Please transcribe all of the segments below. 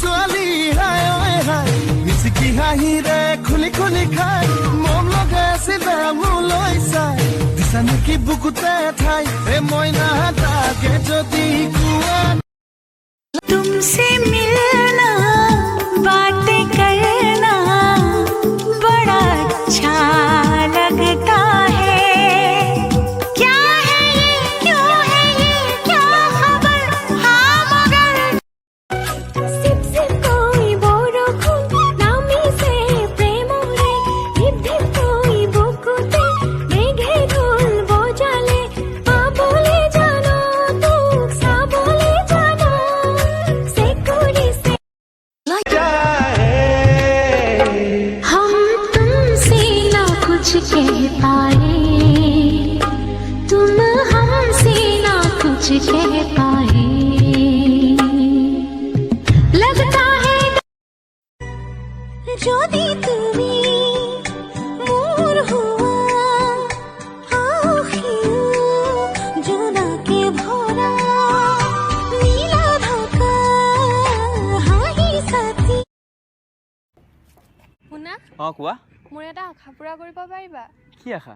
ছোৱালী হাই ঐ হাই মিচিকি হাঁহিৰে খুলি খুলি খাই মন লগাই আছিলে মোলৈ চাই দিছা নেকি বুকুতে ঠাই এ মইনা তাকে যদি কোৱা तुमसे मिलना बातें करना बड़ा अच्छा लगता है क्या है ये क्यों है ये क्या खबर हाँ मगर सिप सिप कोई बोरो खून नामी से प्रेम रे धिप धिप कोई बुकुते मेघे धूल बोझाले आ बोले जानो तू सा बोले जानो से कुड़ी से हम तुमसे ना कुछ कह पाए तुम हमसे ना कुछ कह पाए लगता है যদি তুমি মোর হুয়া আখিও জোনাকে ভরা নীলা ঢাকা হাঁহি সাথী শুনা কোৱা মোৰ এটা আশা পূৰা কৰিব পাৰিবা কি আশা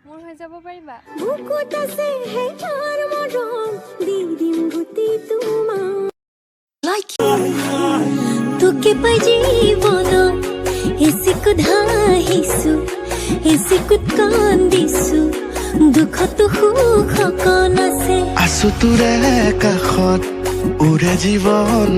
মোৰ হৈ যাব পাৰিবা বুকুত আছে হে চাৰ মৰম দি দিম গতি তোমাৰ তোকে পাই জীৱনত এচিকুত হাঁহিছো এচিকুত কান্দিছো দুখতো সুখ অকণ আছে আছো তোৰে কাষত উৰে জীৱন